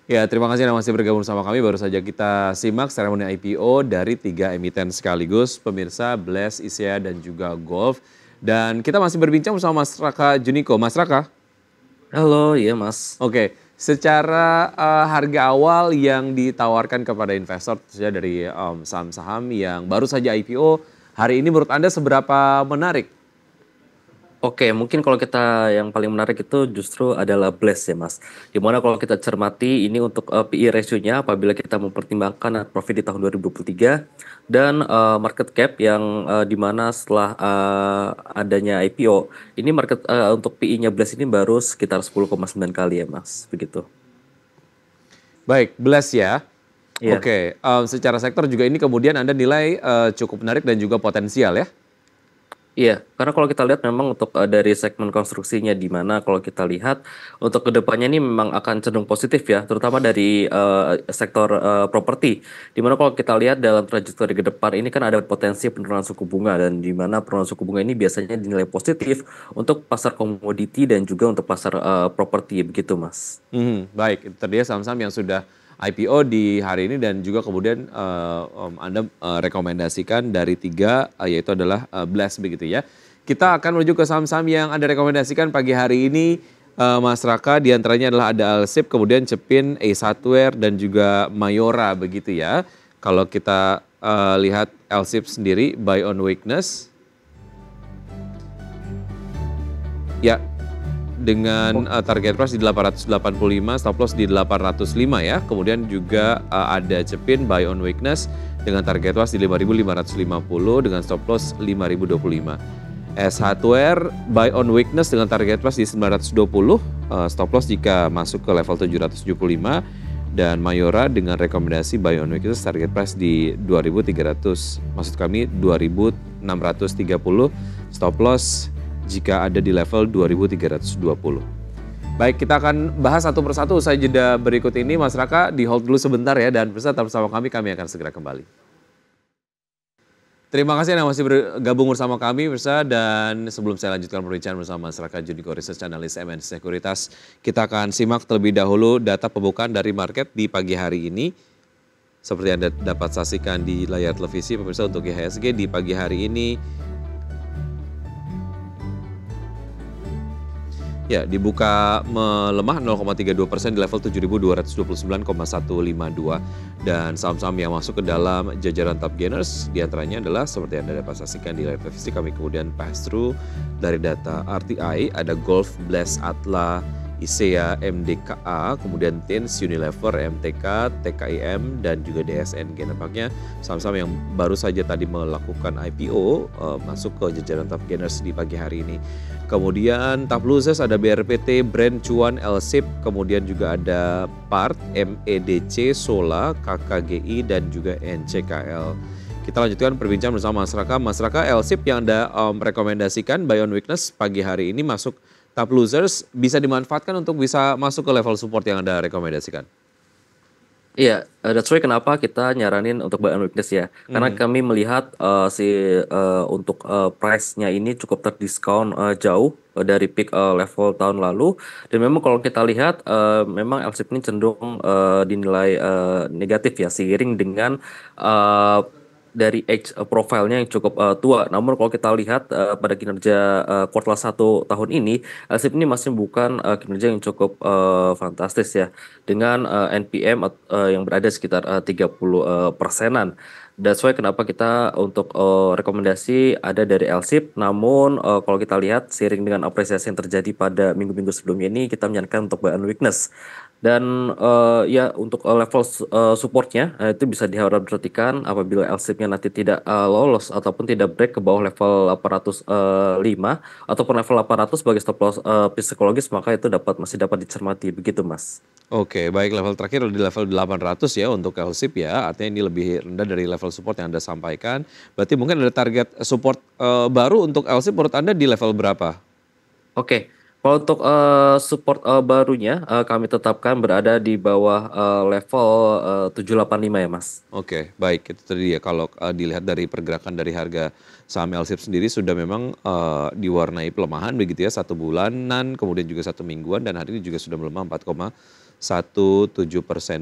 Ya, terima kasih Anda masih bergabung sama kami. Baru saja kita simak seremoni IPO dari 3 emiten sekaligus, pemirsa Blast, ISEA, dan juga Golf. Dan kita masih berbincang bersama Mas Raka Juniko. Mas Raka, Halo, iya Mas. oke. Secara harga awal yang ditawarkan kepada investor, khususnya dari saham-saham yang baru saja IPO, hari ini menurut Anda seberapa menarik? Oke, mungkin kalau kita yang paling menarik itu justru adalah Blast ya Mas. Dimana kalau kita cermati ini untuk PE ratio-nya apabila kita mempertimbangkan net profit di tahun 2023 dan market cap yang dimana setelah adanya IPO, ini market untuk PE-nya Blast ini baru sekitar 10,9 kali ya Mas, begitu. Baik, Blast ya. Iya. Oke, secara sektor juga ini kemudian Anda nilai cukup menarik dan juga potensial ya? Iya, karena kalau kita lihat memang untuk dari segmen konstruksinya di mana kalau kita lihat untuk kedepannya ini memang akan cenderung positif ya, terutama dari sektor properti. Di mana kalau kita lihat dalam trajektori ke depan ini kan ada potensi penurunan suku bunga dan di mana penurunan suku bunga ini biasanya dinilai positif untuk pasar komoditi dan juga untuk pasar properti begitu, Mas. Baik, itu tadi ya saham-saham yang sudah IPO di hari ini dan juga kemudian Anda rekomendasikan dari 3 yaitu adalah Blast begitu ya. Kita akan menuju ke saham-saham yang Anda rekomendasikan pagi hari ini Mas Raka, di antaranya adalah ada Alsip, kemudian Cepin, Ace Hardware dan juga Mayora begitu ya. Kalau kita lihat Alsip sendiri buy on weakness, ya dengan target price di 885, stop loss di 805 ya. Kemudian juga ada Cepin buy on weakness dengan target loss di 5.550 dengan stop loss 5.025. S Hardware buy on weakness dengan target price di 920, stop loss jika masuk ke level 775. Dan Mayora dengan rekomendasi buy on weakness target price di 2.300, maksud kami 2.630, stop loss jika ada di level 2.320. Baik, kita akan bahas satu persatu usai jeda berikut ini. Mas Raka, di hold dulu sebentar ya, dan tetap bersama kami akan segera kembali. Terima kasih Anda masih bergabung bersama kami, Mirsa. Dan sebelum saya lanjutkan perbincangan bersama Mas Raka Juniko, Research Analyst MN Sekuritas, kita akan simak terlebih dahulu data pembukaan dari market di pagi hari ini. Seperti Anda dapat saksikan di layar televisi, pemirsa, untuk IHSG di pagi hari ini, ya, dibuka melemah 0,32% di level 7.229,152. Dan saham-saham yang masuk ke dalam jajaran top gainers diantaranya adalah seperti yang Anda dapat saksikan di layar televisi, kami kemudian pass through dari data RTI, ada Golf, Blast, Atla, ISEA, MDKA, kemudian TINS, Unilever, MTK, TKIM, dan juga DSN. Nampaknya saham-saham yang baru saja tadi melakukan IPO masuk ke jajaran top gainers di pagi hari ini. Kemudian top losers ada BRPT, Brand, Cuan, Lsip, kemudian juga ada PART, MEDC, Sola, KKGI, dan juga NCKL. Kita lanjutkan perbincangan bersama Mas Raka. Mas Raka, Lsip yang Anda rekomendasikan buy on weakness pagi hari ini masuk top losers, bisa dimanfaatkan untuk bisa masuk ke level support yang Anda rekomendasikan? Iya, that's why kenapa kita nyaranin untuk buy on weakness ya. Karena kami melihat untuk price-nya ini cukup terdiskon jauh dari peak level tahun lalu. Dan memang kalau kita lihat memang LSIP ini cenderung dinilai negatif ya, seiring dengan dari age profile-nya yang cukup tua. Namun kalau kita lihat pada kinerja kuartal 1 tahun ini, LSIP ini masih bukan kinerja yang cukup fantastis ya, dengan NPM yang berada sekitar 30 persenan. That's why kenapa kita untuk rekomendasi ada dari LSIP. Namun kalau kita lihat seiring dengan apresiasi yang terjadi pada minggu-minggu sebelumnya ini, kita menyarankan untuk buy on weakness. Dan ya untuk level supportnya itu bisa diperhatikan apabila LSIP-nya nanti tidak lolos ataupun tidak break ke bawah level 805 ataupun level 800 sebagai stop loss psikologis, maka itu masih dapat dicermati begitu Mas. Oke, baik, level terakhir di level 800 ya untuk Lsip ya, artinya ini lebih rendah dari level support yang Anda sampaikan. Berarti mungkin ada target support baru untuk Lsip menurut Anda di level berapa? Oke, kalau untuk support barunya kami tetapkan berada di bawah level 785 ya Mas. Oke, baik, itu tadi ya, kalau dilihat dari pergerakan dari harga saham Lsip sendiri sudah memang diwarnai pelemahan begitu ya, 1 bulanan, kemudian juga 1 mingguan, dan hari ini juga sudah melemah 1,7%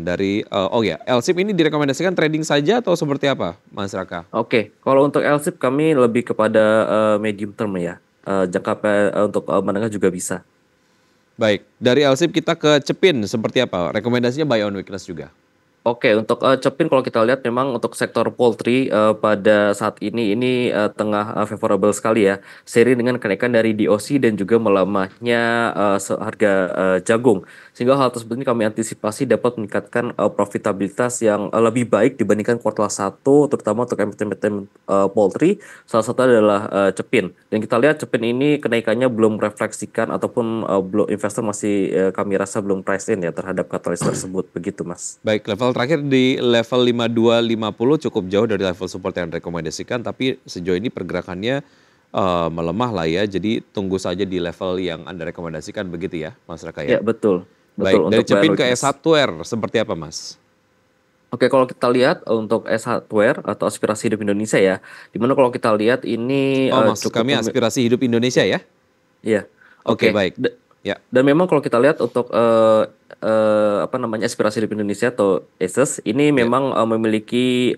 dari oh ya, LSIP ini direkomendasikan trading saja atau seperti apa, Mas Raka? Oke, kalau untuk LSIP kami lebih kepada medium term ya. Untuk menengah juga bisa. Baik, dari LSIP kita ke Cepin seperti apa? Rekomendasinya buy on weakness juga. Oke, untuk Cepin kalau kita lihat memang untuk sektor poultry pada saat ini tengah favorable sekali ya. Seiring dengan kenaikan dari DOC dan juga melemahnya harga jagung. Sehingga hal tersebut ini kami antisipasi dapat meningkatkan profitabilitas yang lebih baik dibandingkan kuartal 1 terutama untuk emiten-emiten poultry. Salah satu adalah Cepin. Dan kita lihat Cepin ini kenaikannya belum refleksikan ataupun belum investor masih kami rasa belum price in ya terhadap katalis tersebut begitu Mas. Baik, level terakhir di level 5250 cukup jauh dari level support yang direkomendasikan, tapi sejauh ini pergerakannya melemah lah ya. Jadi tunggu saja di level yang Anda rekomendasikan begitu ya, Mas Raka Ya ya. betul, Baik, betul dari untuk buy and Cepin ke weakness. S1R seperti apa, Mas? Oke, kalau kita lihat untuk S Hardware atau aspirasi hidup Indonesia ya, dimana kalau kita lihat ini Oh, maksud cukup kami aspirasi hidup Indonesia ya? ya, Oke, oke. baik. Ya. Dan memang kalau kita lihat untuk apa namanya aspirasi hidup Indonesia atau ASES ini Ya. memang memiliki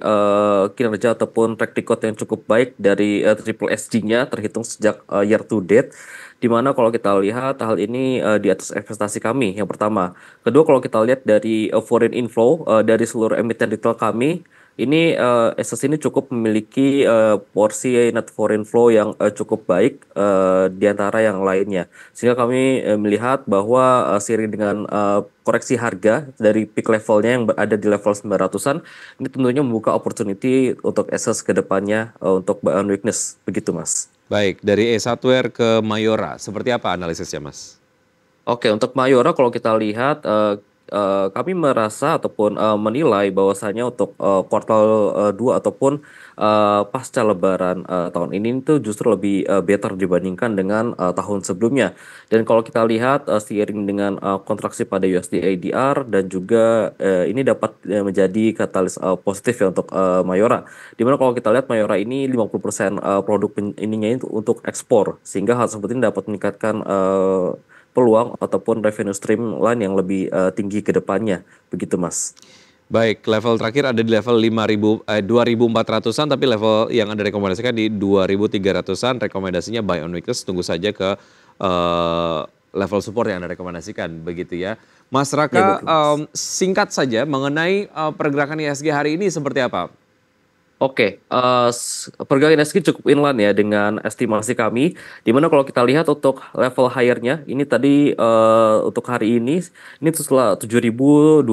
kinerja ataupun track record yang cukup baik dari triple SG-nya terhitung sejak year to date. Di mana kalau kita lihat hal ini di atas ekspektasi kami yang pertama. Kedua kalau kita lihat dari foreign inflow dari seluruh emiten retail kami ini SS ini cukup memiliki porsi net foreign flow yang cukup baik di antara yang lainnya. Sehingga kami melihat bahwa seiring dengan koreksi harga dari peak levelnya yang berada di level 900-an, ini tentunya membuka opportunity untuk SS ke depannya untuk buy on weakness. Begitu, Mas. Baik, dari E1R ke Mayora, seperti apa analisisnya, Mas? Oke, untuk Mayora kalau kita lihat kami merasa ataupun menilai bahwasanya untuk kuartal 2 ataupun pasca Lebaran tahun ini itu justru lebih better dibandingkan dengan tahun sebelumnya. Dan kalau kita lihat seiring dengan kontraksi pada USD ADR dan juga ini dapat menjadi katalis positif ya untuk Mayora. Dimana kalau kita lihat Mayora ini 50% produk ininya itu untuk ekspor sehingga hal tersebut ini dapat meningkatkan peluang ataupun revenue stream lain yang lebih tinggi ke depannya. Begitu, Mas. Baik, level terakhir ada di level 2.400-an, tapi level yang Anda rekomendasikan di 2.300-an, rekomendasinya buy on weakness, tunggu saja ke level support yang Anda rekomendasikan, begitu ya. Mas Ya, Raka, betul, Mas. singkat saja mengenai pergerakan IHSG hari ini seperti apa? Oke, pergerakan IHSG cukup inline ya dengan estimasi kami. Di mana kalau kita lihat untuk level higher-nya, ini tadi untuk hari ini setelah 7.265.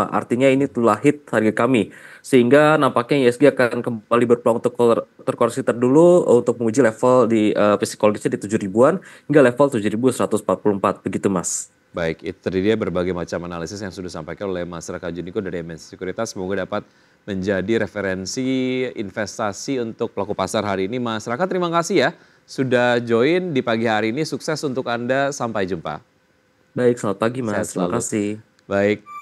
Artinya ini telah hit harga kami. Sehingga nampaknya IHSG akan kembali berpeluang untuk terkoreksi terdulu untuk menguji level di psikologisnya di 7.000-an hingga level 7.144. Begitu, Mas. Baik, itu tadi dia berbagai macam analisis yang sudah disampaikan oleh Mas Raka Juniko dari MNC Sekuritas. Semoga dapat menjadi referensi investasi untuk pelaku pasar hari ini. Mas Raka, terima kasih ya sudah join di pagi hari ini. Sukses untuk Anda, sampai jumpa. Baik, selamat pagi, Sehat Mas. Terima selalu. kasih. Baik.